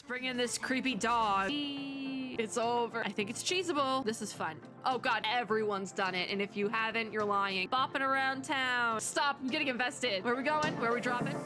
Bring in this creepy dog. It's over. I think it's cheesable. This is fun. Oh God, everyone's done it. And if you haven't, you're lying. Bopping around town. Stop, I'm getting invested. Where are we going? Where are we dropping?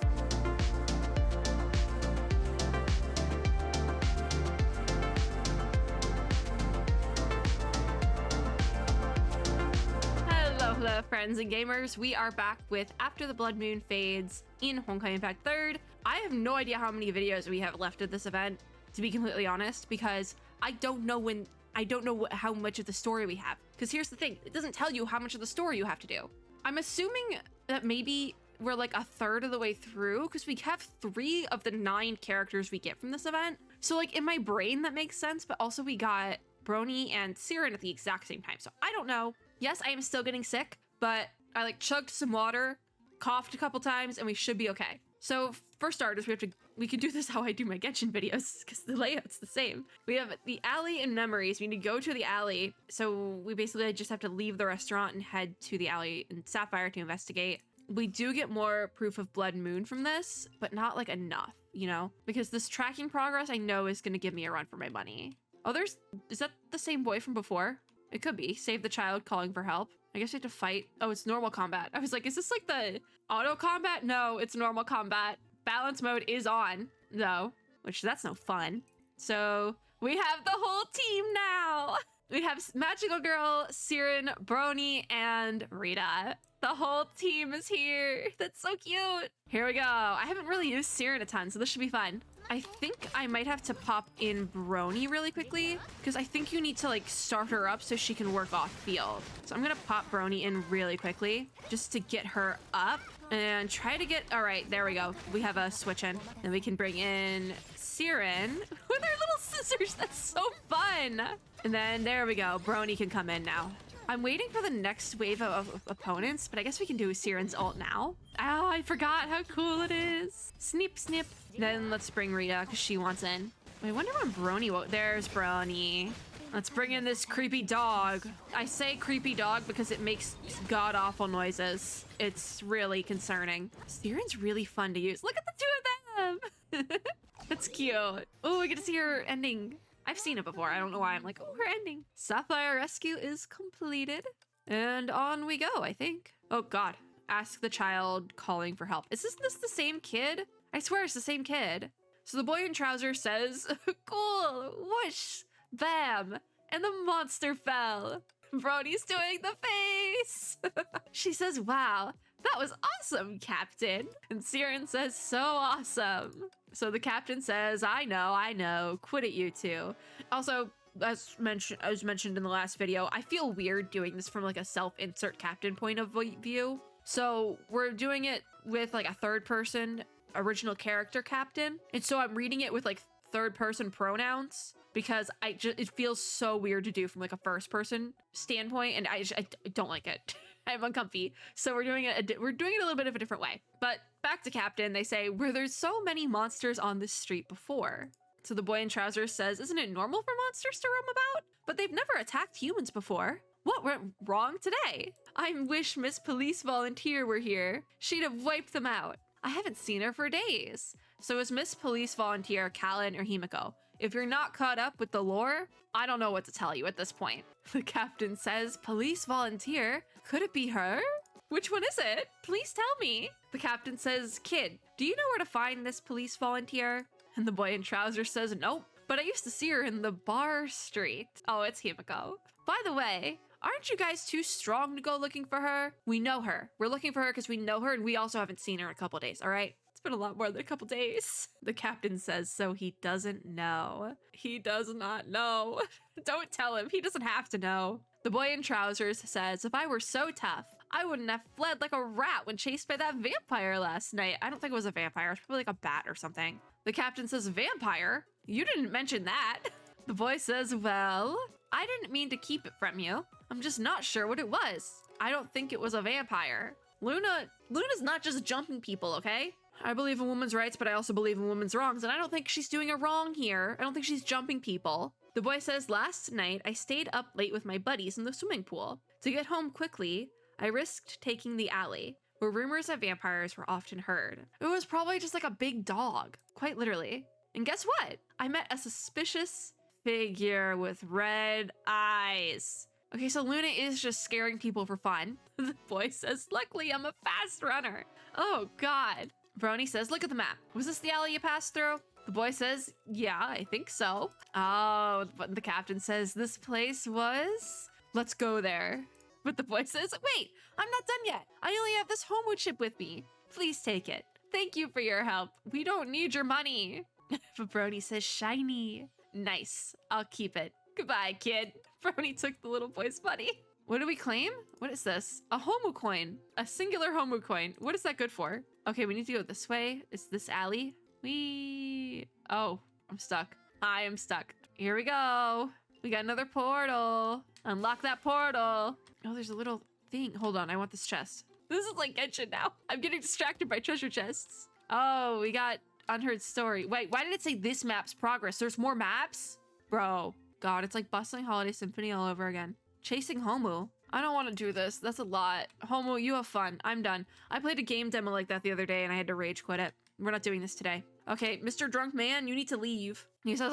Hello friends and gamers, we are back with After the Blood Moon Fades in Honkai Impact 3rd. I have no idea how many videos we have left at this event, to be completely honest, because I don't know how much of the story we have. Because here's the thing, it doesn't tell you how much of the story you have to do. I'm assuming that maybe we're like a third of the way through, because we have 3 of the 9 characters we get from this event. So like in my brain that makes sense, but also we got Brony and Siren at the exact same time. So I don't know. Yes, I am still getting sick, but I like chugged some water, coughed a couple times, and we should be okay. So for starters, we can do this how I do my Genshin videos, because the layout's the same. We have the alley and memories. We need to go to the alley. So we basically just have to leave the restaurant and head to the alley in Sapphire to investigate. We do get more proof of Blood Moon from this, but not like enough, you know? Because this tracking progress I know is gonna give me a run for my money. Oh, is that the same boy from before? It could be. Save the child calling for help. I guess we have to fight. Oh, it's normal combat. I was like, is this like the auto combat? No, it's normal combat. Balance mode is on, though, which that's no fun. So we have the whole team now. We have Magical Girl, Siren, Brony, and Rita. The whole team is here. That's so cute. Here we go. I haven't really used Siren a ton, so this should be fun. I think I might have to pop in Brony really quickly, because I think you need to like start her up so she can work off field. So I'm gonna pop Brony in really quickly just to get her up and try to get, all right, there we go. We have a switch in, and we can bring in Siren with her little scissors. That's so fun. And then there we go. Brony can come in now. I'm waiting for the next wave of opponents, but I guess we can do Siren's ult now. Oh, I forgot how cool it is. Snip, snip. Then let's bring Rita, because she wants in. I wonder when Brony will... There's Brony. Let's bring in this creepy dog. I say creepy dog because it makes god-awful noises. It's really concerning. Siren's really fun to use. Look at the two of them. That's cute. Oh, we get to see her ending. I've seen it before. I don't know why I'm like, oh, we're ending. Sapphire rescue is completed. And on we go, I think. Oh God, ask the child calling for help. Is this the same kid? I swear it's the same kid. So the boy in trousers says, cool, whoosh, bam, and the monster fell. Brony's doing the face. She says, wow, that was awesome, Captain. And Siren says, so awesome. So the captain says, I know, quit it, you two. Also, as mentioned in the last video, I feel weird doing this from like a self-insert captain point of view. So we're doing it with like a third person original character captain. And so I'm reading it with like third person pronouns because it feels so weird to do from like a first person standpoint. And I don't like it. I'm uncomfy. So we're doing it a little bit of a different way. But back to captain, they say, were there so many monsters on this street before? So the boy in trousers says, isn't it normal for monsters to roam about? But they've never attacked humans before. What went wrong today? I wish Miss Police Volunteer were here. She'd have wiped them out. I haven't seen her for days. So is Miss Police Volunteer Callan or Himiko? If you're not caught up with the lore, I don't know what to tell you at this point. The captain says, Police Volunteer? Could it be her? Which one is it? Please tell me. The captain says, kid, do you know where to find this police volunteer? And the boy in trousers says, nope, but I used to see her in the bar street. Oh, it's Himiko. By the way, aren't you guys too strong to go looking for her? We know her. We're looking for her because we know her, and we also haven't seen her in a couple days, all right? It's been a lot more than a couple days. The captain says, so he doesn't know. He does not know. Don't tell him. He doesn't have to know. The boy in trousers says, if I were so tough, I wouldn't have fled like a rat when chased by that vampire last night. I don't think it was a vampire. It was probably like a bat or something. The captain says, vampire? You didn't mention that. The boy says, well, I didn't mean to keep it from you. I'm just not sure what it was. I don't think it was a vampire. Luna's not just jumping people, okay? I believe in women's rights, but I also believe in women's wrongs, and I don't think she's doing a wrong here. I don't think she's jumping people. The boy says, last night, I stayed up late with my buddies in the swimming pool. To get home quickly, I risked taking the alley, where rumors of vampires were often heard. It was probably just like a big dog, quite literally. And guess what? I met a suspicious figure with red eyes. Okay, so Luna is just scaring people for fun. The boy says, luckily I'm a fast runner. Oh God. Brony says, look at the map. Was this the alley you passed through? The boy says, yeah, I think so. Oh, but the captain says, this place was? Let's go there. But the boy says, wait, I'm not done yet. I only have this Homu chip with me. Please take it. Thank you for your help. We don't need your money. But Brony says, shiny. Nice. I'll keep it. Goodbye, kid. Brony took the little boy's money. What do we claim? What is this? A Homu coin. A singular Homu coin. What is that good for? Okay, we need to go this way. Is this alley? Oh, I'm stuck. I am stuck. Here we go. We got another portal. Unlock that portal. Oh, there's a little thing. Hold on, I want this chest. This is like Genshin now. I'm getting distracted by treasure chests. Oh, we got unheard story. Wait, why did it say this map's progress? There's more maps? Bro, God, it's like Bustling Holiday Symphony all over again. Chasing Homu. I don't want to do this. That's a lot. Homu, you have fun. I'm done. I played a game demo like that the other day and I had to rage quit it. We're not doing this today. Okay, Mr. Drunk Man, you need to leave. He says,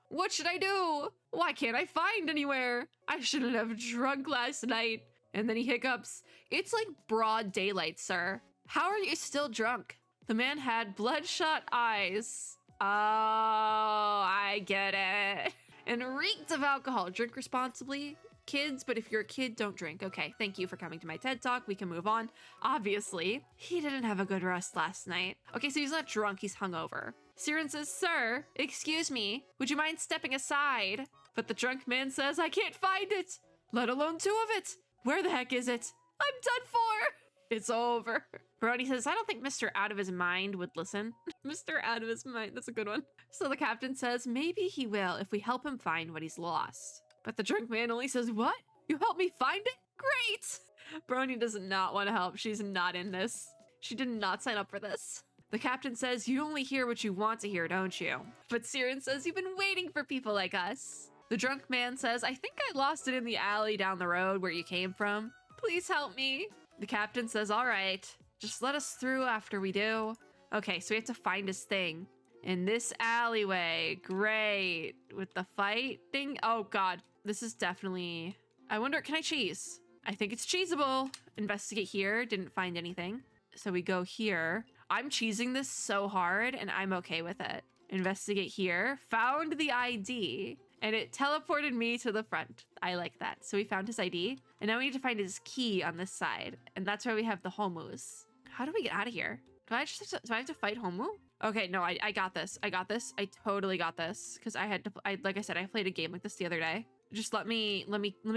what should I do? Why can't I find anywhere? I shouldn't have drunk last night. And then he hiccups. It's like broad daylight, sir. How are you still drunk? The man had bloodshot eyes. Oh, I get it. And reeked of alcohol. Drink responsibly, kids, but if you're a kid, don't drink. Okay, thank you for coming to my TED Talk. We can move on. Obviously, he didn't have a good rest last night. Okay, so he's not drunk, he's hungover. Siren says, sir, excuse me, would you mind stepping aside? But the drunk man says, I can't find it, let alone two of it. Where the heck is it? I'm done for. It's over. Brody says, I don't think Mr. Out of His Mind would listen. Mr. Out of His Mind, that's a good one. So the captain says, maybe he will if we help him find what he's lost. But the drunk man only says, what? You help me find it? Great! Brony does not want to help. She's not in this. She did not sign up for this. The captain says, you only hear what you want to hear, don't you? But Siren says, you've been waiting for people like us. The drunk man says, I think I lost it in the alley down the road where you came from. Please help me. The captain says, all right, just let us through after we do. Okay, so we have to find his thing in this alleyway. Great. With the fighting. Oh God, this is definitely, I wonder, can I cheese? I think it's cheesable. Investigate here, didn't find anything. So we go here. I'm cheesing this so hard and I'm okay with it. Investigate here, found the ID. And it teleported me to the front. I like that. So we found his ID. And now we need to find his key on this side. And that's where we have the Homus. How do we get out of here? Do I have to fight Homu? Okay, no, I got this. I got this. I totally got this. Because I had to, like I said, I played a game like this the other day. Just let me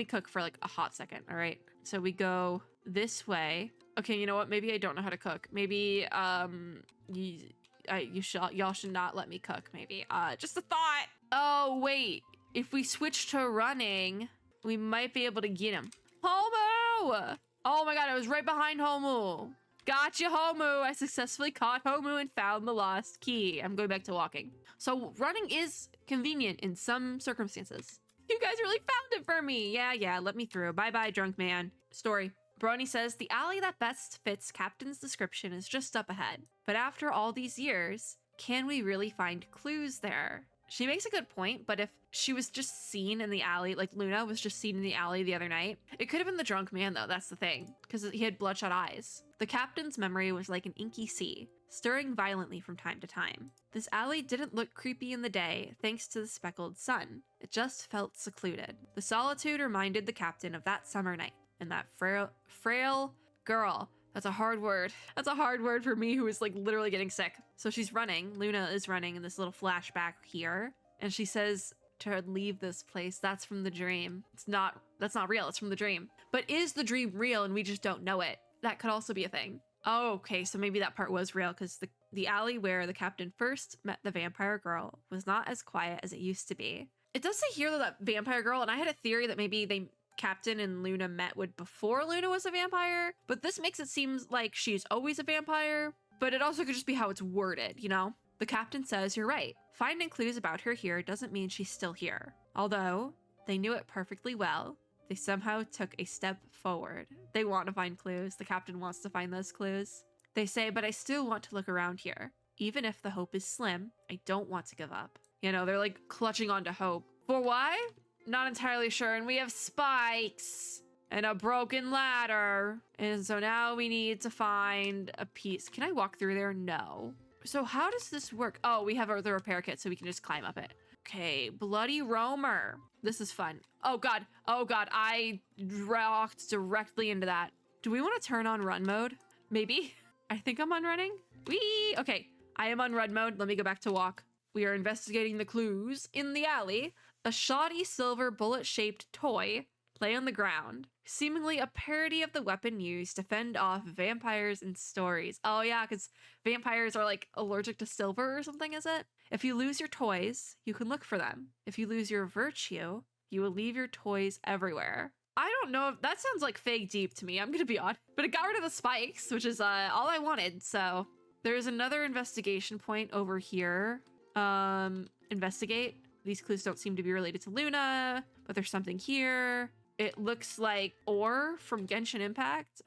cook for like a hot second, all right? So we go this way. Okay, you know what? Maybe I don't know how to cook. Maybe, y'all should not let me cook, maybe. Just a thought. Oh, wait. If we switch to running, we might be able to get him. Homu! Oh my God, I was right behind Homu. Gotcha, Homu. I successfully caught Homu and found the lost key. I'm going back to walking. So running is convenient in some circumstances. You guys really found it for me. Yeah, let me through. Bye-bye, drunk man. Story. Brony says, the alley that best fits Captain's description is just up ahead. But after all these years, can we really find clues there? She makes a good point, but if she was just seen in the alley, like Luna was just seen in the alley the other night, it could have been the drunk man though, that's the thing, because he had bloodshot eyes. The captain's memory was like an inky sea, stirring violently from time to time. This alley didn't look creepy in the day, thanks to the speckled sun. It just felt secluded. The solitude reminded the captain of that summer night, and that frail girl. That's a hard word. That's a hard word for me who is like literally getting sick. So she's running. Luna is running in this little flashback here. And she says to leave this place. That's from the dream. That's not real. It's from the dream. But is the dream real and we just don't know it? That could also be a thing. Oh, okay. So maybe that part was real because the alley where the captain first met the vampire girl was not as quiet as it used to be. It does say here that vampire girl, and I had a theory that maybe Captain and Luna met before Luna was a vampire, but this makes it seem like she's always a vampire, but it also could just be how it's worded, you know? The captain says, you're right. Finding clues about her here doesn't mean she's still here. Although they knew it perfectly well, they somehow took a step forward. They want to find clues. The captain wants to find those clues. They say, but I still want to look around here. Even if the hope is slim, I don't want to give up. You know, they're like clutching onto hope. For why? Not entirely sure. And we have spikes and a broken ladder. And so now we need to find a piece. Can I walk through there? No. So how does this work? Oh, we have the repair kit, so we can just climb up it. Okay, bloody roamer. This is fun. Oh God, I walked directly into that. Do we want to turn on run mode? Maybe. I think I'm on running. Whee! Okay, I am on run mode. Let me go back to walk. We are investigating the clues in the alley. A shoddy silver bullet-shaped toy lay on the ground, seemingly a parody of the weapon used to fend off vampires in stories. Oh yeah, because vampires are like allergic to silver or something, is it? If you lose your toys, you can look for them. If you lose your virtue, you will leave your toys everywhere. I don't know if that sounds like fake deep to me, I'm gonna be honest. But it got rid of the spikes, which is all I wanted, so. There's another investigation point over here. Investigate. These clues don't seem to be related to Luna, but there's something here. It looks like ore from Genshin Impact.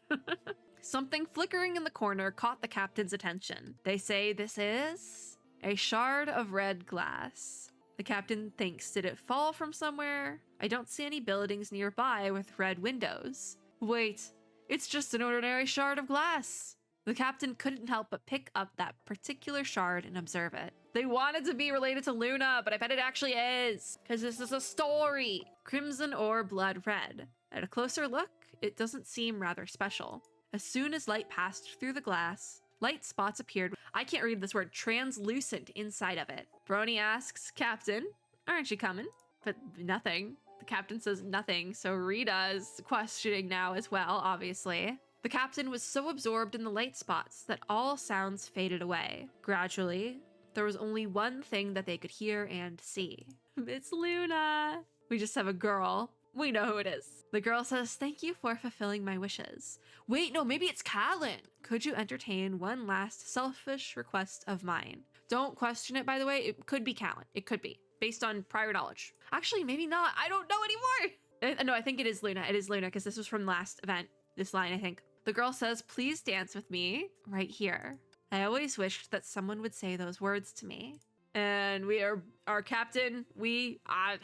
Something flickering in the corner caught the captain's attention. They say this is a shard of red glass. The captain thinks, did it fall from somewhere? I don't see any buildings nearby with red windows. Wait, it's just an ordinary shard of glass. The captain couldn't help but pick up that particular shard and observe it. They wanted to be related to Luna, but I bet it actually is, because this is a story. Crimson or blood red. At a closer look, it doesn't seem rather special. As soon as light passed through the glass, light spots appeared. I can't read this word, translucent inside of it. Brony asks, Captain, aren't you coming? But nothing. The captain says nothing, so Rita is questioning now as well, obviously. The captain was so absorbed in the light spots that all sounds faded away. Gradually, there was only one thing that they could hear and see. It's Luna. We just have a girl. We know who it is. The girl says, thank you for fulfilling my wishes. Wait, no, maybe it's Callan. Could you entertain one last selfish request of mine? Don't question it, by the way. It could be Callan. It could be, based on prior knowledge. Actually, maybe not. I don't know anymore. No, I think it is Luna. It is Luna, because this was from last event. This line, I think. The girl says, please dance with me right here. I always wished that someone would say those words to me. And we are, our captain,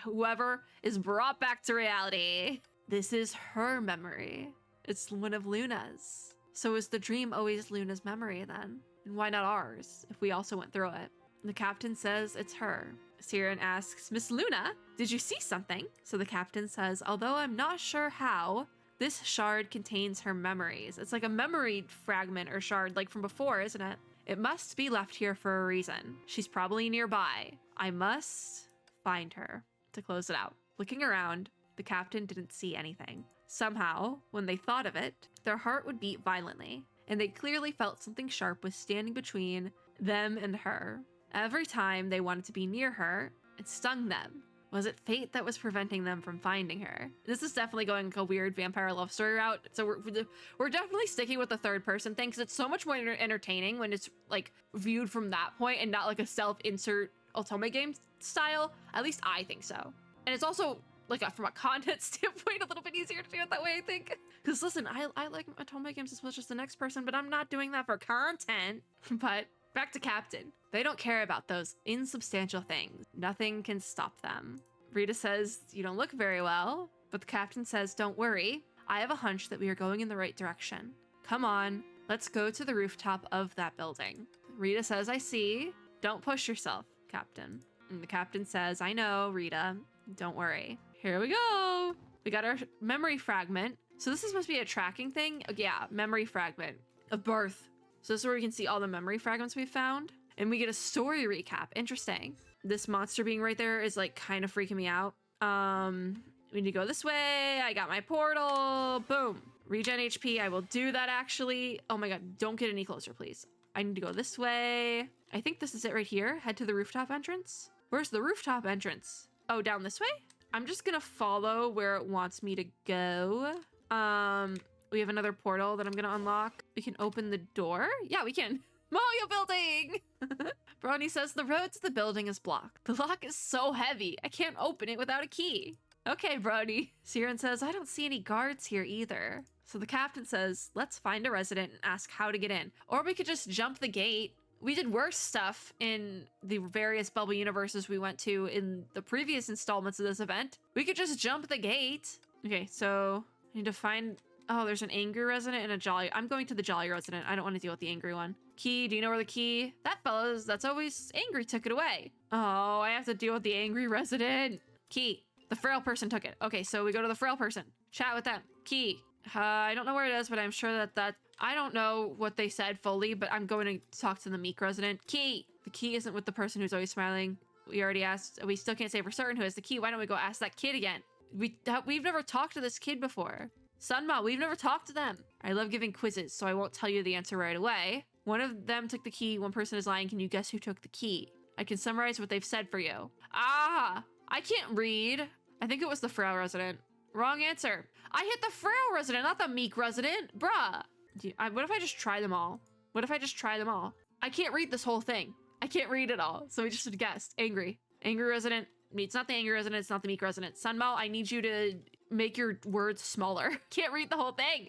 whoever, is brought back to reality. This is her memory. It's one of Luna's. So is the dream always Luna's memory then? And why not ours, if we also went through it? The captain says it's her. Siren asks, Miss Luna, did you see something? So the captain says, although I'm not sure how, this shard contains her memories. It's like a memory fragment or shard like from before, isn't it? It must be left here for a reason. She's probably nearby. I must find her. To close it out. Looking around, the captain didn't see anything. Somehow, when they thought of it, their heart would beat violently, and they clearly felt something sharp was standing between them and her. Every time they wanted to be near her, it stung them. Was it fate that was preventing them from finding her? This is definitely going like a weird vampire love story route. So we're definitely sticking with the third person thing because it's so much more entertaining when it's like viewed from that point and not like a self-insert otome game style. At least I think so. And it's also like from a content standpoint a little bit easier to do it that way, I think. Because listen, I like otome games as much as the next person, but I'm not doing that for content. But back to Captain. They don't care about those insubstantial things. Nothing can stop them. Rita says, you don't look very well, but the captain says, don't worry. I have a hunch that we are going in the right direction. Come on, let's go to the rooftop of that building. Rita says, I see. Don't push yourself, Captain. And the captain says, I know, Rita. Don't worry. Here we go. We got our memory fragment. So this is supposed to be a tracking thing. Yeah, memory fragment of birth. So this is where we can see all the memory fragments we've found. And we get a story recap. Interesting. This monster being right there is like kind of freaking me out. We need to go this way. I got my portal. Boom. Regen HP. I will do that actually. Oh my God. Don't get any closer, please. I need to go this way. I think this is it right here. Head to the rooftop entrance. Where's the rooftop entrance? Oh, down this way? I'm just gonna follow where it wants me to go. We have another portal that I'm gonna unlock. We can open the door. Yeah, we can. Mario building! Brony says the road to the building is blocked. The lock is so heavy, I can't open it without a key. Okay, Brony. Siren says, I don't see any guards here either. So the captain says, let's find a resident and ask how to get in. Or we could just jump the gate. We did worse stuff in the various bubble universes we went to in the previous installments of this event. We could just jump the gate. Okay, so I need to find... Oh, there's an angry resident and a jolly. I'm going to the jolly resident. I don't want to deal with the angry one. Key, do you know where the key? That fella's, that's always angry, took it away. Oh, I have to deal with the angry resident. Key, the frail person took it. Okay, so we go to the frail person. Chat with them. Key, I don't know where it is, but I'm sure that I don't know what they said fully, but I'm going to talk to the meek resident. Key, the key isn't with the person who's always smiling. We already asked. We still can't say for certain who has the key. Why don't we go ask that kid again? We've never talked to this kid before. Sunma, we've never talked to them. I love giving quizzes, so I won't tell you the answer right away. One of them took the key, one person is lying. Can you guess who took the key? I can summarize what they've said for you. Ah, I can't read. I think it was the frail resident. Wrong answer. I hit the frail resident, not the meek resident. Bruh. What if I just try them all? What if I just try them all? I can't read this whole thing. I can't read it all, so we just guessed. Angry. Angry resident. It's not the angry resident, it's not the meek resident. Sunmo, I need you to make your words smaller. Can't read the whole thing.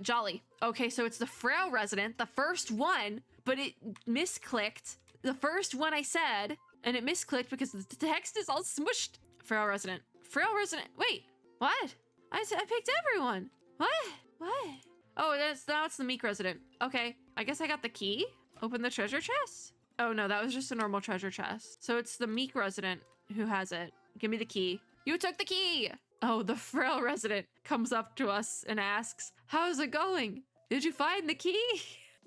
Jolly. Okay, so it's the frail resident, the first one, but it misclicked. The first one I said, and it misclicked because the text is all smushed. Frail resident. Frail resident. Wait, what? I picked everyone. What? What? Oh, now it's the meek resident. Okay, I guess I got the key. Open the treasure chest. Oh no, that was just a normal treasure chest. So it's the meek resident who has it. Give me the key. You took the key. Oh, the frail resident comes up to us and asks, how's it going? Did you find the key?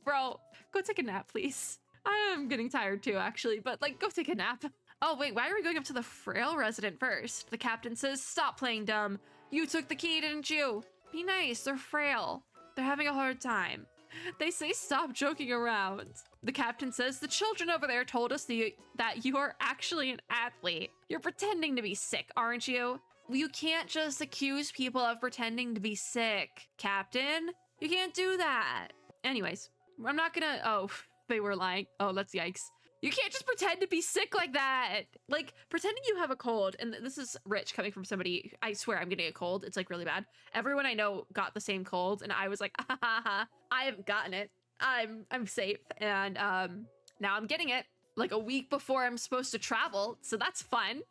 Bro, go take a nap, please. I am getting tired too, actually, but like, go take a nap. Oh, wait, why are we going up to the frail resident first? The captain says, stop playing dumb. You took the key, didn't you? Be nice, they're frail. They're having a hard time. They say stop joking around. The captain says, the children over there told us that you are actually an athlete. You're pretending to be sick, aren't you? You can't just accuse people of pretending to be sick, Captain. You can't do that. Anyways, I'm not gonna... Oh, they were lying. Oh, that's yikes. You can't just pretend to be sick like that. Like, pretending you have a cold, and this is rich coming from somebody, I swear I'm getting a cold. It's like really bad. Everyone I know got the same cold, and I was like, ah, ha, ha, I haven't gotten it. I'm safe, and now I'm getting it like a week before I'm supposed to travel, so that's fun.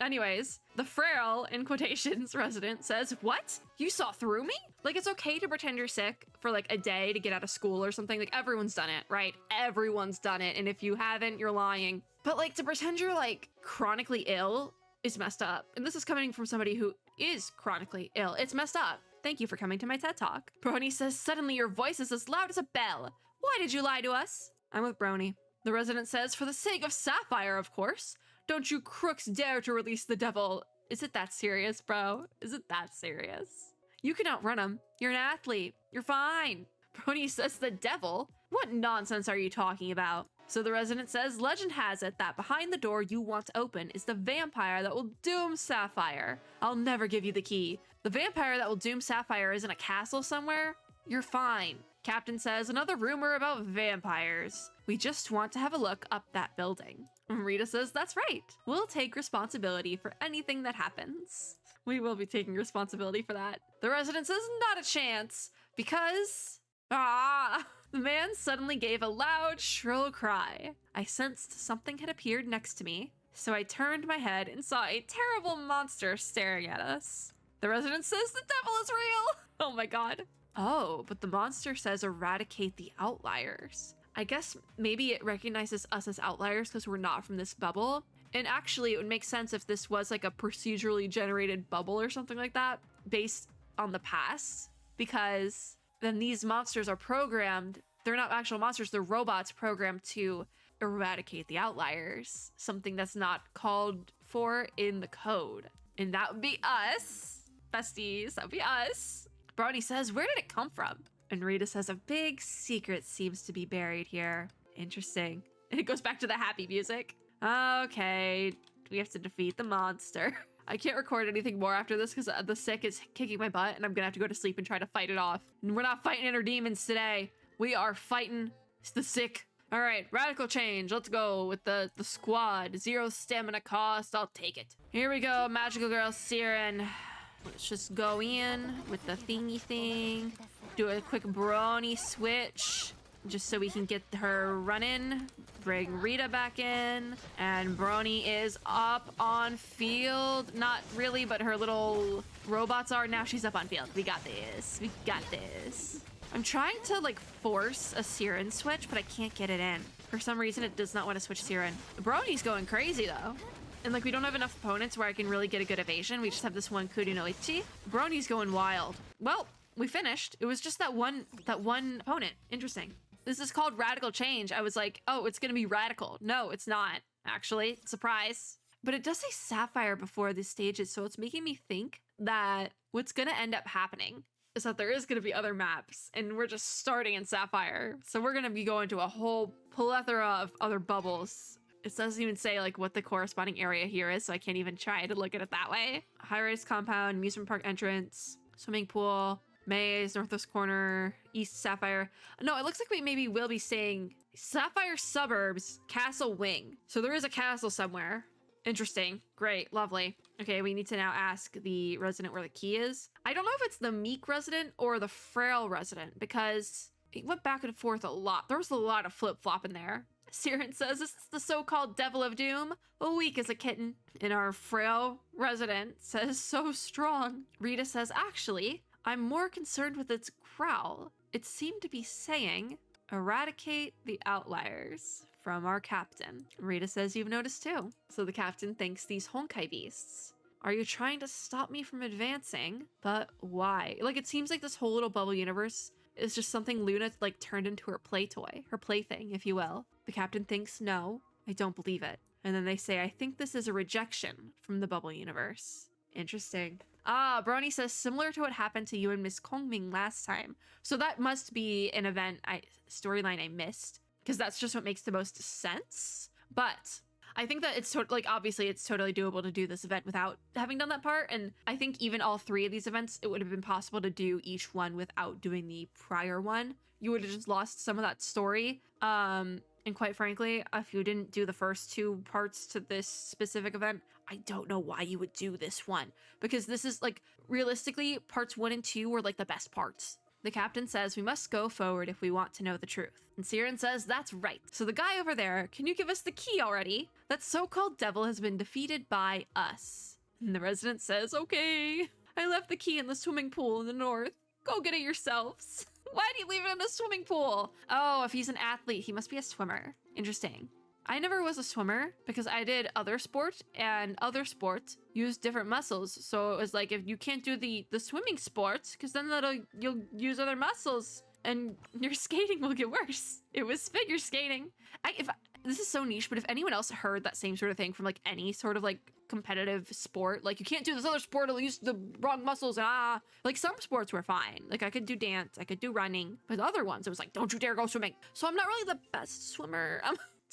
Anyways, the frail, in quotations, resident says, what? You saw through me? Like, it's okay to pretend you're sick for like a day to get out of school or something. Like, everyone's done it, right? Everyone's done it. And if you haven't, you're lying. But like, to pretend you're like chronically ill is messed up. And this is coming from somebody who is chronically ill. It's messed up. Thank you for coming to my TED Talk. Brony says, suddenly your voice is as loud as a bell. Why did you lie to us? I'm with Brony. The resident says, for the sake of Sapphire, of course. Don't you crooks dare to release the devil. Is it that serious, bro? Is it that serious? You can outrun him. You're an athlete. You're fine. Brony says the devil? What nonsense are you talking about? So the resident says, legend has it that behind the door you want to open is the vampire that will doom Sapphire. I'll never give you the key. The vampire that will doom Sapphire is in a castle somewhere? You're fine. Captain says, another rumor about vampires. We just want to have a look up that building. Rita says, that's right. We'll take responsibility for anything that happens. We will be taking responsibility for that. The resident says, not a chance, because... The man suddenly gave a loud, shrill cry. I sensed something had appeared next to me, so I turned my head and saw a terrible monster staring at us. The resident says the devil is real! Oh my god. Oh, but the monster says eradicate the outliers. I guess maybe it recognizes us as outliers because we're not from this bubble. And actually, it would make sense if this was like a procedurally generated bubble or something like that based on the past, because then these monsters are programmed. They're not actual monsters, they're robots programmed to eradicate the outliers, something that's not called for in the code. And that would be us, besties, that would be us. Brody says, where did it come from? And Rita says, a big secret seems to be buried here. Interesting. And it goes back to the happy music. Okay, we have to defeat the monster. I can't record anything more after this because the sick is kicking my butt and I'm gonna have to go to sleep and try to fight it off. And we're not fighting inner demons today. We are fighting the sick. All right, radical change. Let's go with the squad. 0 stamina cost, I'll take it. Here we go, magical girl Siren. Let's just go in with the thingy thing. Do a quick brony switch. just so we can get her running. Bring Rita back in. And Brony is up on field. Not really, but her little robots are. Now she's up on field. We got this. We got this. I'm trying to like force a Siren switch, but I can't get it in. For some reason, it does not want to switch Siren. Brony's going crazy though. And like we don't have enough opponents where I can really get a good evasion. We just have this one Kuru no Ichi. Brony's going wild. Well, we finished. It was just that one opponent. Interesting. This is called Radical Change. I was like, oh, it's gonna be radical. No, it's not, actually. Surprise. But it does say Sapphire before the stages, so it's making me think that what's gonna end up happening is that there is gonna be other maps, and we're just starting in Sapphire. So we're gonna be going to a whole plethora of other bubbles. It doesn't even say like what the corresponding area here is, so I can't even try to look at it that way. High-rise compound, amusement park entrance, swimming pool, maze, northwest corner, east Sapphire. No, it looks like we maybe will be saying Sapphire suburbs, castle wing. So there is a castle somewhere. Interesting. Great. Lovely. Okay, we need to now ask the resident where the key is. I don't know if it's the meek resident or the frail resident because it went back and forth a lot. There was a lot of flip-flop in there. Siren says this is the so-called Devil of Doom, weak as a kitten. And our frail resident says so strong. Rita says, actually, I'm more concerned with its growl. It seemed to be saying, eradicate the outliers from our captain. Rita says you've noticed too. So the captain thanks these Honkai beasts. Are you trying to stop me from advancing? But why? Like, it seems like this whole little bubble universe is just something Luna like turned into her play toy, her plaything, if you will. The captain thinks, no, I don't believe it. And then they say, I think this is a rejection from the bubble universe. Interesting. Ah, Brony says, similar to what happened to you and Miss Kongming last time. So that must be an event, storyline I missed, because that's just what makes the most sense. But I think that it's like, obviously it's totally doable to do this event without having done that part. And I think even all three of these events, it would have been possible to do each one without doing the prior one. You would have just lost some of that story. And quite frankly, if you didn't do the first two parts to this specific event, I don't know why you would do this one. Because this is like, realistically, parts 1 and 2 were like the best parts. The captain says we must go forward if we want to know the truth. And Siren says that's right. So the guy over there, can you give us the key already? That so-called devil has been defeated by us. And the resident says, okay, I left the key in the swimming pool in the north. Go get it yourselves. Why do you leave it in the swimming pool? Oh, if he's an athlete, he must be a swimmer. Interesting. I never was a swimmer because I did other sport, and other sports use different muscles. So it was like, if you can't do the swimming sports, because then you'll use other muscles and your skating will get worse. It was figure skating. This is so niche, but if anyone else heard that same sort of thing from like any sort of like competitive sport, like you can't do this other sport, it'll use the wrong muscles, like some sports were fine. Like I could do dance, I could do running, but other ones it was like, don't you dare go swimming. So I'm not really the best swimmer.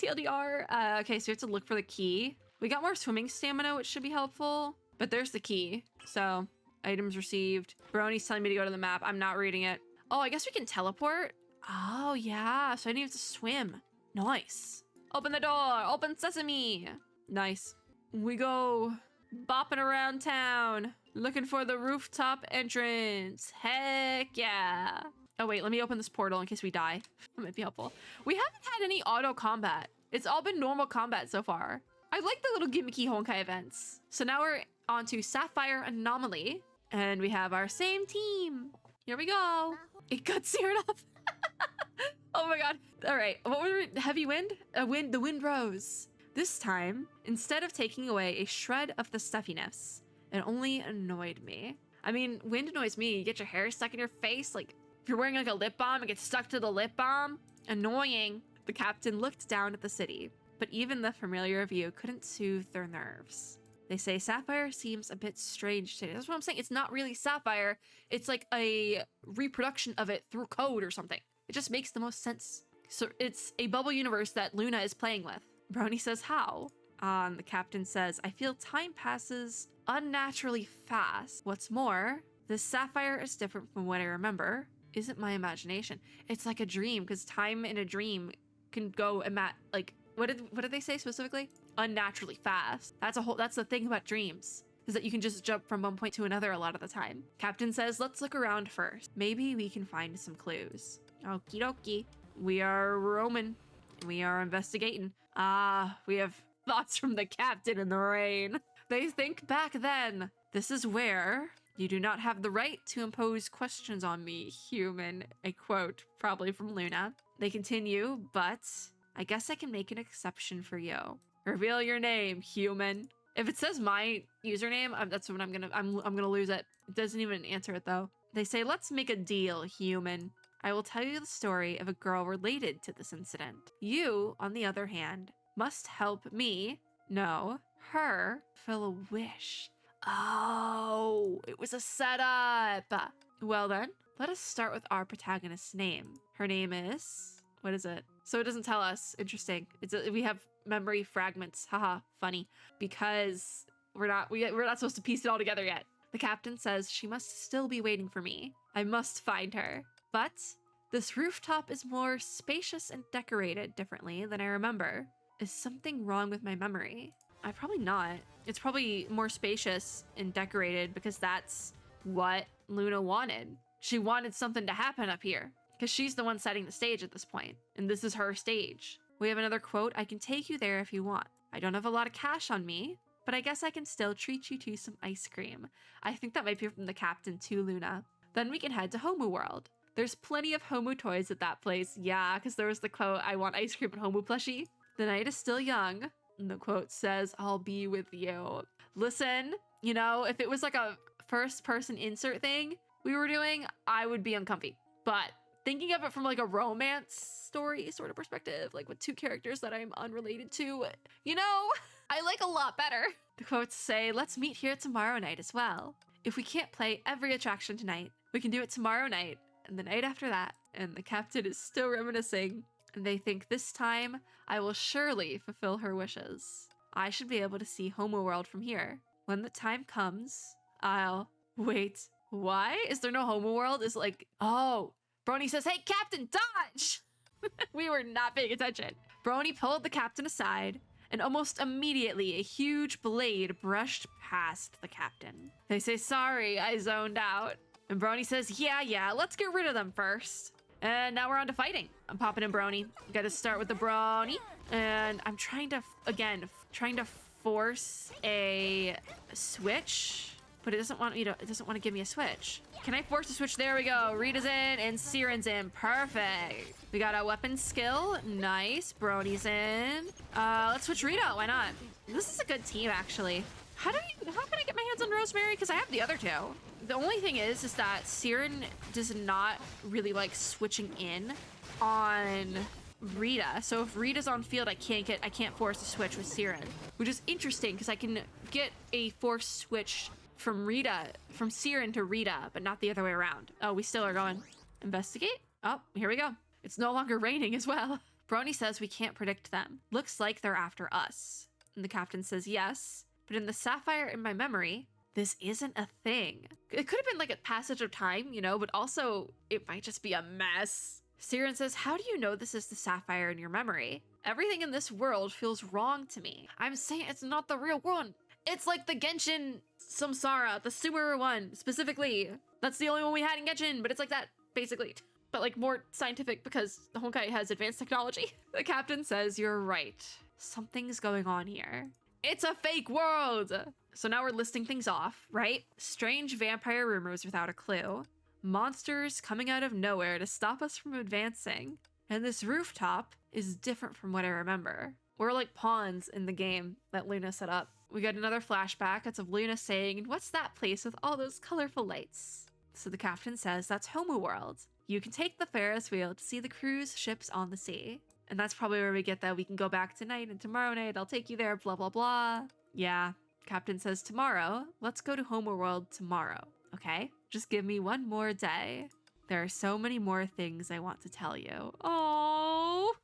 TLDR. Okay, so we have to look for the key. We got more swimming stamina, which should be helpful, but there's the key. So items received. Brony's telling me to go to the map. I'm not reading it. Oh, I guess we can teleport. Oh yeah, so I didn't have to swim. Nice. Open the door, open sesame. Nice. We go bopping around town, looking for the rooftop entrance. Heck yeah. Oh wait, let me open this portal in case we die. That might be helpful. We haven't had any auto combat. It's all been normal combat so far. I like the little gimmicky Honkai events. So now we're on to Sapphire Anomaly, and we have our same team. Here we go. It got seared off. Oh my god. All right, what were we? Heavy wind? The wind rose. This time, instead of taking away a shred of the stuffiness, it only annoyed me. I mean, wind annoys me. You get your hair stuck in your face. Like, if you're wearing like a lip balm, it gets stuck to the lip balm. Annoying. The captain looked down at the city, but even the familiar view couldn't soothe their nerves. They say Sapphire seems a bit strange today. That's what I'm saying. It's not really Sapphire. It's like a reproduction of it through code or something. It just makes the most sense. So it's a bubble universe that Luna is playing with. Brony says, how? The captain says, I feel time passes unnaturally fast. What's more, this Sapphire is different from what I remember. Isn't my imagination? It's like a dream, because time in a dream can go like, what did they say specifically? Unnaturally fast. That's the thing about dreams, is that you can just jump from one point to another a lot of the time. Captain says, let's look around first. Maybe we can find some clues. Okie dokie. We are roaming. We are investigating. We have thoughts from the captain in the rain. They think back then. This is where you do not have the right to impose questions on me, human. A quote, probably from Luna. They continue, but I guess I can make an exception for you. Reveal your name, human. If it says my username, that's when I'm gonna lose it. It doesn't even answer it though. They say, let's make a deal, human. I will tell you the story of a girl related to this incident. You, on the other hand, must help me, no, her, fill a wish. Oh, it was a setup. Well then, let us start with our protagonist's name. Her name is, what is it? So it doesn't tell us. Interesting. We have memory fragments. Haha, funny. Because we're not supposed to piece it all together yet. The captain says she must still be waiting for me. I must find her. But this rooftop is more spacious and decorated differently than I remember. Is something wrong with my memory? Probably not. It's probably more spacious and decorated because that's what Luna wanted. She wanted something to happen up here because she's the one setting the stage at this point, and this is her stage. We have another quote. I can take you there if you want. I don't have a lot of cash on me, but I guess I can still treat you to some ice cream. I think that might be from the captain to Luna. Then we can head to Homu World. There's plenty of Homu toys at that place. Yeah, because there was the quote, I want ice cream and Homu plushie. The night is still young. And the quote says, I'll be with you. Listen, you know, if it was like a first person insert thing we were doing, I would be uncomfy. But thinking of it from like a romance story sort of perspective, like with two characters that I'm unrelated to, you know, I like a lot better. The quotes say, let's meet here tomorrow night as well. If we can't play every attraction tonight, we can do it tomorrow night and the night after that. And the captain is still reminiscing. And they think this time I will surely fulfill her wishes. I should be able to see Homu World from here. When the time comes, I'll... Wait, why? Is there no Homu World? Is like, oh, Brony says, hey, Captain, dodge! We were not paying attention. Brony pulled the captain aside, and almost immediately a huge blade brushed past the captain. They say, sorry, I zoned out. And Brony says, yeah, let's get rid of them first. And now we're on to fighting. I'm popping in Brony. Gotta start with the Brony. And I'm trying to force a switch, but it doesn't want to give me a switch. Can I force a switch? There we go. Rita's in and Siren's in. Perfect. We got a weapon skill. Nice. Brony's in. Let's switch Rita. Why not? This is a good team, actually. How can I get my hands on Rosemary? Because I have the other two. The only thing is that Siren does not really like switching in on Rita. So if Rita's on field, I can't force a switch with Siren, which is interesting because I can get a force switch from Siren to Rita, but not the other way around. Oh, we still are going. Investigate? Oh, here we go. It's no longer raining as well. Brony says we can't predict them. Looks like they're after us. And the captain says yes, but in the sapphire in my memory, this isn't a thing. It could have been like a passage of time, you know, but also it might just be a mess. Siren says, how do you know this is the sapphire in your memory? Everything in this world feels wrong to me. I'm saying it's not the real one. It's like the Genshin Samsara, the Sumeru one, specifically. That's the only one we had in Genshin, but it's like that, basically. But like more scientific because the Honkai has advanced technology. The captain says, you're right. Something's going on here. It's a fake world! So now we're listing things off, right? Strange vampire rumors without a clue. Monsters coming out of nowhere to stop us from advancing. And this rooftop is different from what I remember. We're like pawns in the game that Luna set up. We got another flashback. It's of Luna saying, what's that place with all those colorful lights? So the captain says, that's Homu World. You can take the Ferris wheel to see the cruise ships on the sea. And that's probably where we get that we can go back tonight and tomorrow night I'll take you there, blah, blah, blah. Yeah, captain says tomorrow. Let's go to Homu World tomorrow, okay? Just give me one more day. There are so many more things I want to tell you. Oh,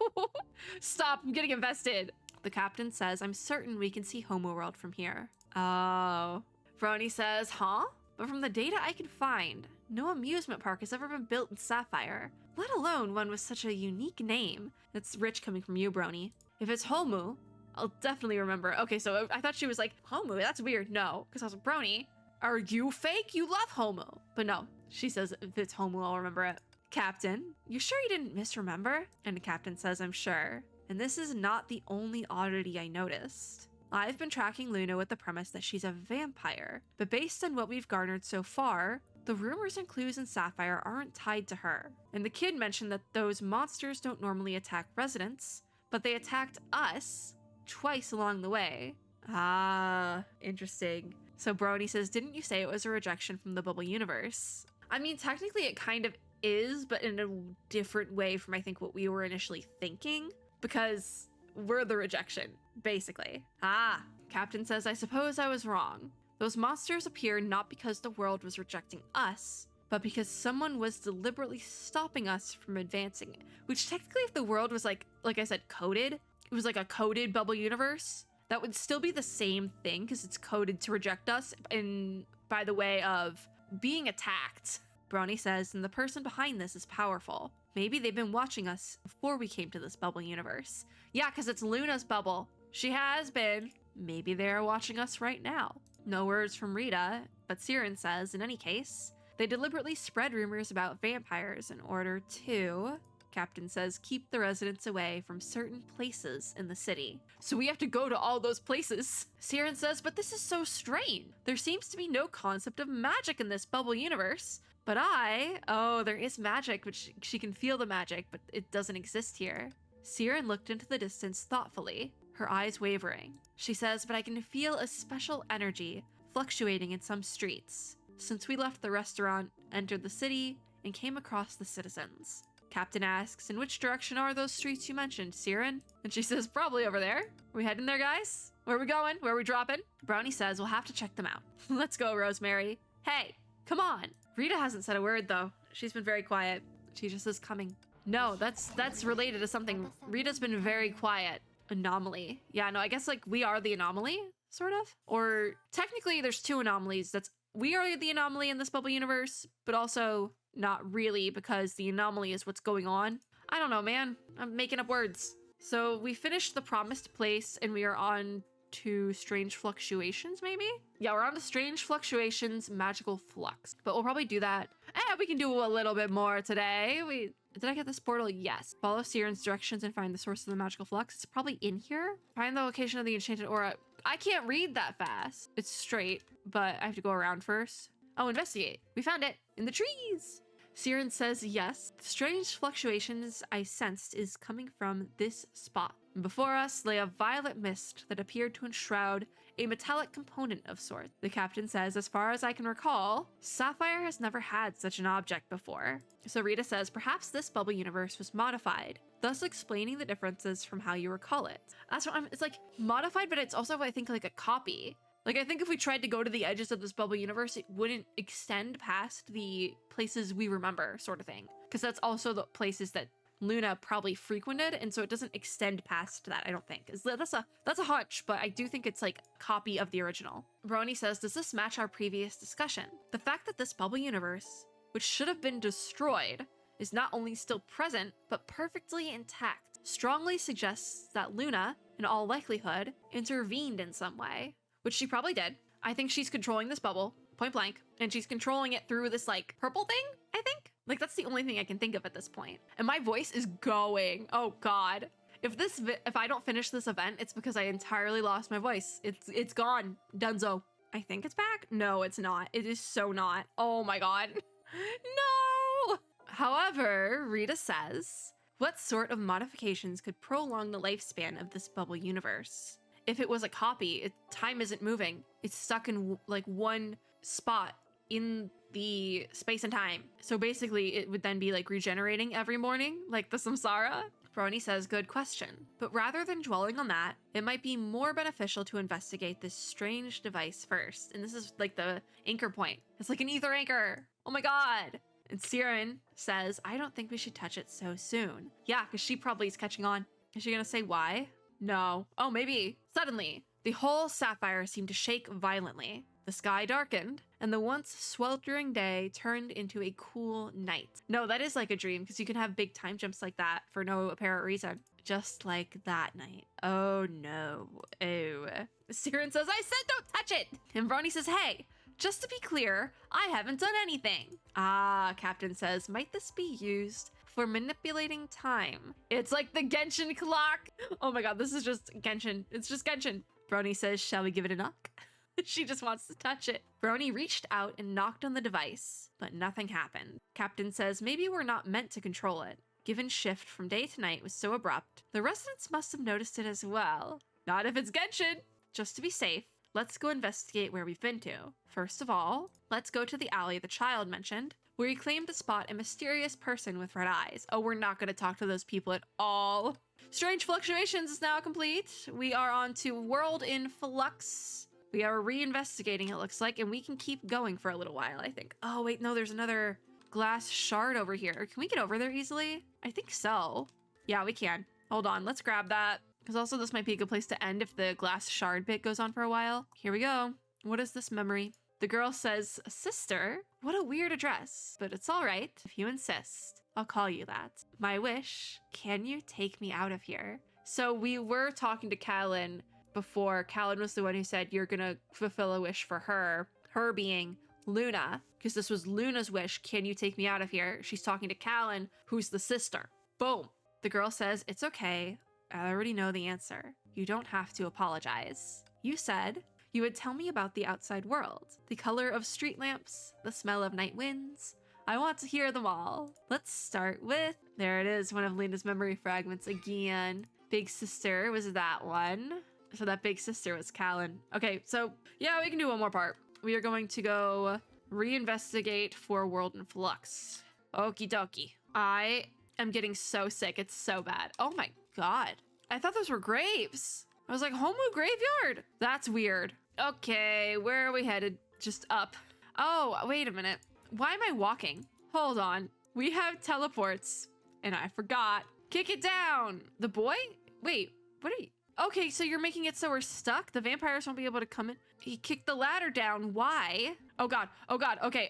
stop, I'm getting invested. The captain says, I'm certain we can see Homu World from here. Oh, Brony says, huh? But from the data I can find, no amusement park has ever been built in Sapphire, let alone one with such a unique name. That's rich coming from you, Brony. If it's Homu, I'll definitely remember. Okay, so I thought she was like, Homu, that's weird. No, because I was like, Brony, are you fake? You love Homu. But no, she says if it's Homu, I'll remember it. Captain, you sure you didn't misremember? And the captain says, I'm sure. And this is not the only oddity I noticed. I've been tracking Luna with the premise that she's a vampire, but based on what we've garnered so far, the rumors and clues in Sapphire aren't tied to her. And the kid mentioned that those monsters don't normally attack residents, but they attacked us twice along the way. Ah, interesting. So Brony says, didn't you say it was a rejection from the bubble universe? I mean, technically it kind of is, but in a different way from I think what we were initially thinking, because we're the rejection, basically. Ah, Captain says, I suppose I was wrong. Those monsters appear not because the world was rejecting us, but because someone was deliberately stopping us from advancing. Which technically, if the world was like I said, coded, it was like a coded bubble universe, that would still be the same thing because it's coded to reject us in by the way of being attacked. Brony says, and the person behind this is powerful. Maybe they've been watching us before we came to this bubble universe. Yeah, because it's Luna's bubble. She has been. Maybe they're watching us right now. No words from Rita, but Siren says, in any case, they deliberately spread rumors about vampires in order to, Captain says, keep the residents away from certain places in the city. So we have to go to all those places. Siren says, but this is so strange. There seems to be no concept of magic in this bubble universe. But there is magic, which she can feel the magic, but it doesn't exist here. Siren looked into the distance thoughtfully, her eyes wavering. She says, but I can feel a special energy fluctuating in some streets. Since we left the restaurant, entered the city, and came across the citizens. Captain asks, in which direction are those streets you mentioned, Siren? And she says, probably over there. Are we heading there, guys? Where are we going? Where are we dropping? Brownie says, we'll have to check them out. Let's go, Rosemary. Hey, come on. Rita hasn't said a word, though. She's been very quiet. She just is coming. No, that's related to something. Rita's been very quiet. Anomaly. Yeah, no, I guess like we are the anomaly, sort of. Or technically there's two anomalies. We are the anomaly in this bubble universe, but also not really because the anomaly is what's going on. I don't know, man. I'm making up words. So we finished the promised place and we are on to Strange Fluctuations, maybe? Yeah, we're on to Strange Fluctuations Magical Flux. But we'll probably do that. We can do a little bit more today. Did I get this portal? Yes. Follow Siren's directions and find the source of the magical flux. It's probably in here. Find the location of the enchanted aura. I can't read that fast. It's straight, but I have to go around first. Oh, investigate. We found it in the trees. Siren says yes. The strange fluctuations I sensed is coming from this spot. Before us lay a violet mist that appeared to enshroud a metallic component of sorts. The captain says, as far as I can recall, Sapphire has never had such an object before. So Rita says, perhaps this bubble universe was modified, thus explaining the differences from how you recall it. That's what it's like modified, but it's also, I think, like a copy. Like, I think if we tried to go to the edges of this bubble universe, it wouldn't extend past the places we remember, sort of thing. Because that's also the places that Luna probably frequented, and so it doesn't extend past that, I don't think. That's a hunch, but I do think it's like a copy of the original. Brony says, does this match our previous discussion? The fact that this bubble universe, which should have been destroyed, is not only still present, but perfectly intact, strongly suggests that Luna, in all likelihood, intervened in some way. Which she probably did. I think she's controlling this bubble, point blank, and she's controlling it through this like purple thing, I think. Like that's the only thing I can think of at this point. And my voice is going. Oh God. If I don't finish this event, it's because I entirely lost my voice. It's gone. Dunzo. I think it's back. No, it's not. It is so not. Oh my God. No. However, Rita says, what sort of modifications could prolong the lifespan of this bubble universe? If it was a copy, time isn't moving. It's stuck in like one spot in the space and time. So basically it would then be like regenerating every morning, like the samsara. Brony says, good question. But rather than dwelling on that, it might be more beneficial to investigate this strange device first. And this is like the anchor point. It's like an ether anchor. Oh my God. And Siren says, I don't think we should touch it so soon. Yeah, because she probably is catching on. Is she gonna say why? No. Oh, maybe. Suddenly, the whole Sapphire seemed to shake violently. The sky darkened, and the once sweltering day turned into a cool night. No, that is like a dream, because you can have big time jumps like that for no apparent reason. Just like that night. Oh no. Oh. Siren says, I said don't touch it! And Brony says, hey, just to be clear, I I haven't done anything. Ah, Captain says, might this be used for manipulating time? It's like the Genshin clock. Oh my god, this is just Genshin. It's just Genshin. Brony says, shall we give it a knock? She just wants to touch it. Brony reached out and knocked on the device, but nothing happened. Captain says, maybe we're not meant to control it. Given shift from day to night was so abrupt, the residents must have noticed it as well. Not if it's Genshin. Just to be safe, let's go investigate where we've been to. First of all, let's go to the alley the child mentioned, where he claimed to spot a mysterious person with red eyes. Oh, we're not going to talk to those people at all. Strange Fluctuations is now complete. We are on to World in Flux. We are re-investigating, it looks like, and we can keep going for a little while, I think. Oh, wait, no, there's another glass shard over here. Can we get over there easily? I think so. Yeah, we can. Hold on, let's grab that. Because also this might be a good place to end if the glass shard bit goes on for a while. Here we go. What is this memory? The girl says, sister? What a weird address. But it's all right if you insist. I'll call you that. My wish. Can you take me out of here? So we were talking to Callan before. Callan was the one who said you're gonna fulfill a wish for her. Her being Luna, because this was Luna's wish. Can you take me out of here? She's talking to Callan, who's the sister. Boom. The girl says, it's okay. I already know the answer. You don't have to apologize. You said you would tell me about the outside world, the color of street lamps, the smell of night winds. I want to hear them all. Let's start with, there it is, one of Luna's memory fragments again. Big sister was that one. So that big sister was Callan. Okay, so yeah, we can do one more part. We are going to go reinvestigate for World in Flux. Okie dokie. I am getting so sick. It's so bad. Oh my god. I thought those were graves. I was like, Homu graveyard? That's weird. Okay, where are we headed? Just up. Oh, wait a minute. Why am I walking? Hold on. We have teleports. And I forgot. Kick it down. The boy? Wait, what are you? Okay, so you're making it so we're stuck? The vampires won't be able to come in. He kicked the ladder down. Why? Oh god. Oh god. Okay,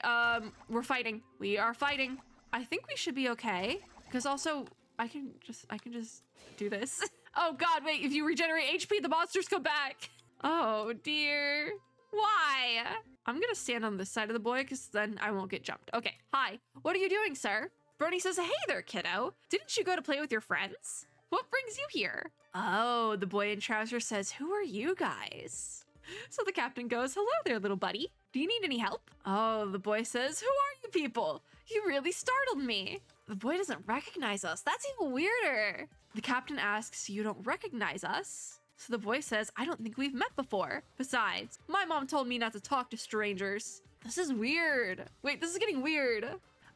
we're fighting. We are fighting. I think we should be okay. Because also, I can just do this. Oh god, wait, if you regenerate HP, the monsters come back. Oh dear. Why? I'm gonna stand on this side of the boy because then I won't get jumped. Okay, hi. What are you doing, sir? Brony says, hey there, kiddo. Didn't you go to play with your friends? What brings you here? Oh, the boy in trousers says, who are you guys? So the captain goes, hello there, little buddy. Do you need any help? Oh, the boy says, who are you people? You really startled me. The boy doesn't recognize us. That's even weirder. The captain asks, you don't recognize us? So the boy says, I don't think we've met before. Besides, my mom told me not to talk to strangers. This is weird. Wait, this is getting weird.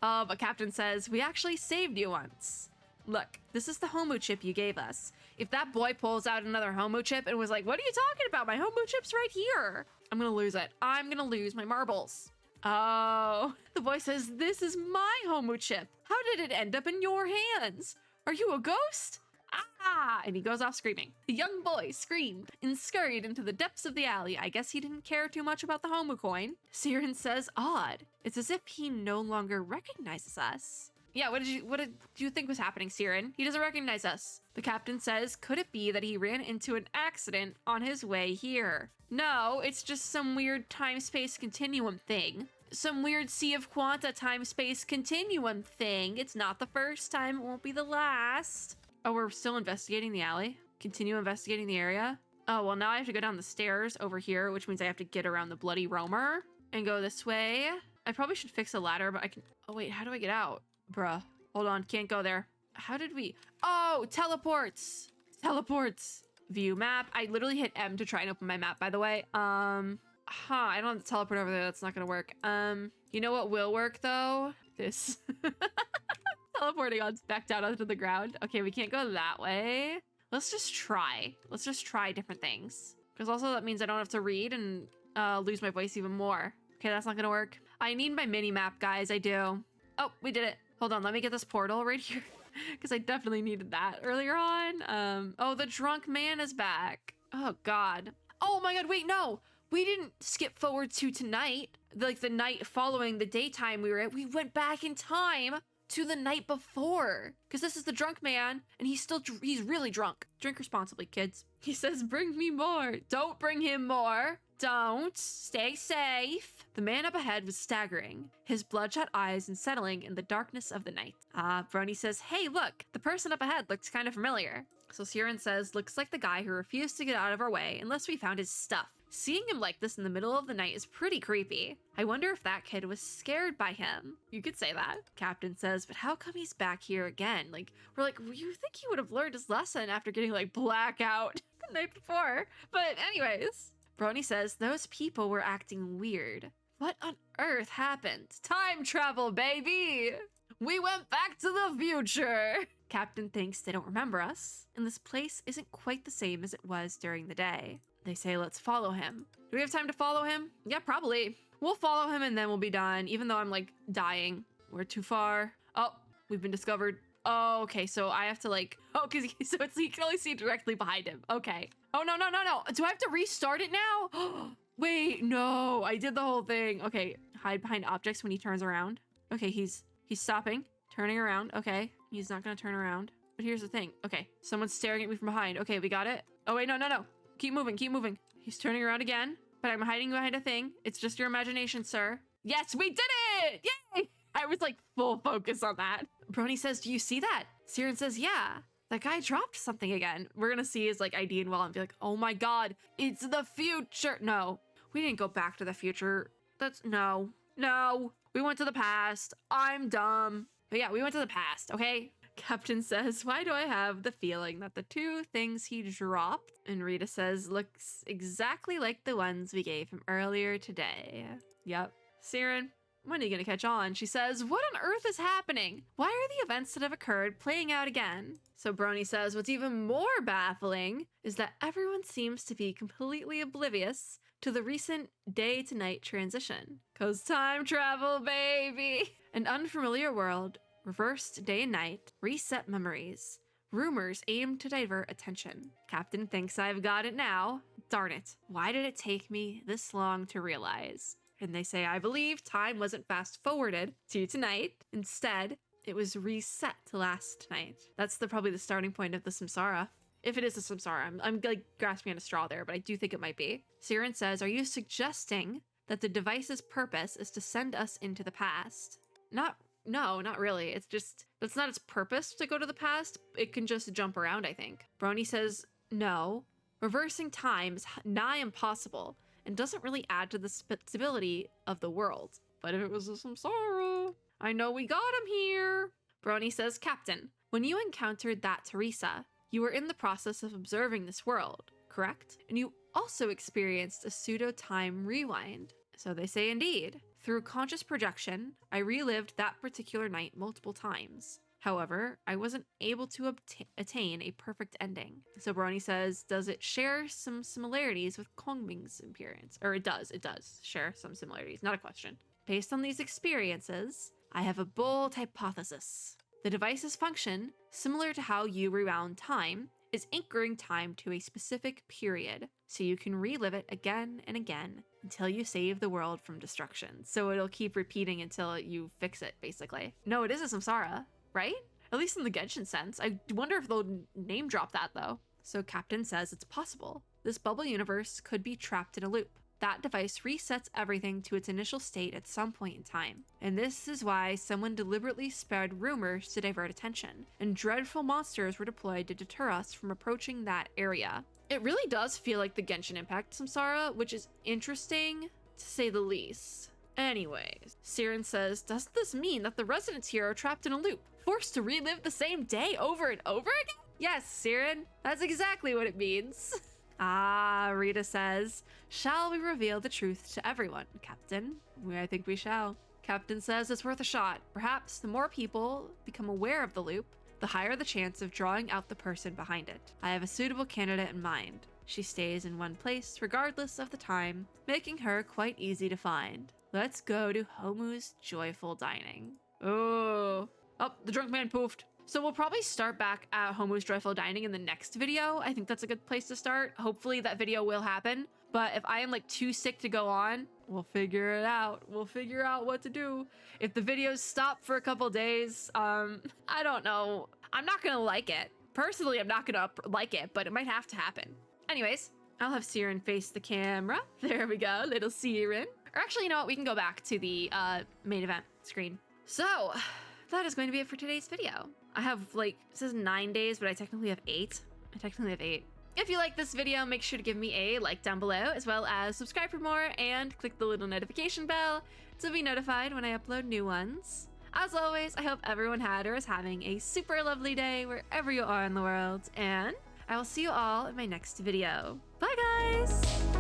But captain says, we actually saved you once. Look, this is the Homu chip you gave us. If that boy pulls out another Homu chip and was like, what are you talking about? My Homu chip's right here. I'm gonna lose it. I'm gonna lose my marbles. Oh, the boy says, this is my Homu chip. How did it end up in your hands? Are you a ghost? Ah! And he goes off screaming. The young boy screamed and scurried into the depths of the alley. I guess he didn't care too much about the Homu coin. Siren says, odd. It's as if he no longer recognizes us. Yeah, what did you think was happening, Siren? He doesn't recognize us. The captain says, could it be that he ran into an accident on his way here? No, it's just some weird time-space continuum thing. Some weird Sea of Quanta time-space continuum thing. It's not the first time, it won't be the last. Oh, we're still investigating the alley? Continue investigating the area? Oh, well now I have to go down the stairs over here, which means I have to get around the bloody roamer and go this way. I probably should fix a ladder, but I can... Oh wait, how do I get out? Bruh, hold on, can't go there. How did we... Oh, teleports! Teleports! View map. I literally hit M to try and open my map, by the way. I don't have to teleport over there. That's not gonna work. You know what will work, though? This. Teleporting on back down onto the ground. Okay, we can't go that way. Let's just try. Let's just try different things. Because also that means I don't have to read and lose my voice even more. Okay, that's not gonna work. I need my mini-map, guys. I do. Oh, we did it. Hold on, let me get this portal right here. Because I definitely needed that earlier on. Oh, the drunk man is back. Oh, God. Oh, my God, wait, no. We didn't skip forward to tonight. Like, the night following the daytime we were at. We went back in time to the night before. Because this is the drunk man, and he's really drunk. Drink responsibly, kids. He says, bring me more. Don't bring him more. Don't. Stay safe. The man up ahead was staggering, his bloodshot eyes unsettling in the darkness of the night. Brony says, hey, look, the person up ahead looks kind of familiar. So Siren says, looks like the guy who refused to get out of our way unless we found his stuff. Seeing him like this in the middle of the night is pretty creepy. I wonder if that kid was scared by him. You could say that. Captain says, but how come he's back here again? Like, we're like, you think he would have learned his lesson after getting like blackout the night before? But anyways, Brony says, those people were acting weird. What on earth happened? Time travel, baby! We went back to the future! Captain thinks they don't remember us, and this place isn't quite the same as it was during the day. They say, let's follow him. Do we have time to follow him? Yeah, probably. We'll follow him and then we'll be done, even though I'm like dying. We're too far. Oh, we've been discovered. Oh, okay, so I have to like, oh, because he can only see directly behind him. Okay. Oh, no. Do I have to restart it now? Wait, no, I did the whole thing. Okay, hide behind objects when he turns around. Okay, he's stopping, turning around. Okay, he's not gonna turn around. But here's the thing. Okay, someone's staring at me from behind. Okay, we got it. Oh, wait, no. Keep moving. He's turning around again, but I'm hiding behind a thing. It's just your imagination, sir. Yes, we did it! Yay! I was like full focus on that. Brony says, do you see that? Siren says, yeah. That guy dropped something again. We're gonna see his like ID and wallet and be like, oh my God, it's the future. No, we didn't go back to the future. No. We went to the past. I'm dumb. But yeah, we went to the past, okay? Captain says, why do I have the feeling that the two things he dropped, and Rita says, looks exactly like the ones we gave him earlier today. Yep. Siren, when are you gonna catch on? She says, what on earth is happening? Why are the events that have occurred playing out again? So Brony says, what's even more baffling is that everyone seems to be completely oblivious to the recent day-to-night transition. 'Cause time travel, baby! An unfamiliar world, reversed day and night, reset memories. Rumors aim to divert attention. Captain thinks I've got it now. Darn it. Why did it take me this long to realize? And they say, I believe time wasn't fast forwarded to tonight. Instead, it was reset to last night. That's probably the starting point of the samsara. If it is a samsara, I'm like grasping at a straw there, but I do think it might be. Siren says, are you suggesting that the device's purpose is to send us into the past? No, not really. It's just, that's not its purpose to go to the past. It can just jump around, I think. Brony says, no. Reversing time is nigh impossible and doesn't really add to the stability of the world. But if it was a samsara, I know we got him here. Brony says, Captain, when you encountered that Teresa, you were in the process of observing this world, correct? And you also experienced a pseudo-time rewind. So they say indeed. Through conscious projection, I relived that particular night multiple times. However, I wasn't able to attain a perfect ending. So Brony says, does it share some similarities with Kongbing's appearance? Or it does share some similarities, not a question. Based on these experiences, I have a bold hypothesis. The device's function, similar to how you rewound time, is anchoring time to a specific period, so you can relive it again and again until you save the world from destruction. So it'll keep repeating until you fix it, basically. No, it is a samsara, right? At least in the Genshin sense. I wonder if they'll name drop that, though. So Captain says it's possible. This bubble universe could be trapped in a loop. That device resets everything to its initial state at some point in time. And this is why someone deliberately spread rumors to divert attention, and dreadful monsters were deployed to deter us from approaching that area. It really does feel like the Genshin Impact samsara, which is interesting, to say the least. Anyways, Siren says, doesn't this mean that the residents here are trapped in a loop, forced to relive the same day over and over again? Yes, Siren, that's exactly what it means. Ah, Rita says, shall we reveal the truth to everyone, Captain? I think we shall. Captain says it's worth a shot. Perhaps the more people become aware of the loop, the higher the chance of drawing out the person behind it. I have a suitable candidate in mind. She stays in one place regardless of the time, making her quite easy to find. Let's go to Homu's Joyful Dining. Oh, the drunk man poofed. So we'll probably start back at Homu's Joyful Dining in the next video. I think that's a good place to start. Hopefully that video will happen. But if I am like too sick to go on, we'll figure it out. We'll figure out what to do. If the videos stop for a couple days, I don't know. I'm not gonna like it. Personally, I'm not gonna like it, but it might have to happen. Anyways, I'll have Siren face the camera. There we go, little Siren. Or actually, you know what? We can go back to the main event screen. So that is going to be it for today's video. I have like, it says 9 days, but I technically have 8. If you like this video, make sure to give me a like down below, as well as subscribe for more and click the little notification bell to be notified when I upload new ones. As always, I hope everyone had or is having a super lovely day wherever you are in the world, and I will see you all in my next video. Bye guys!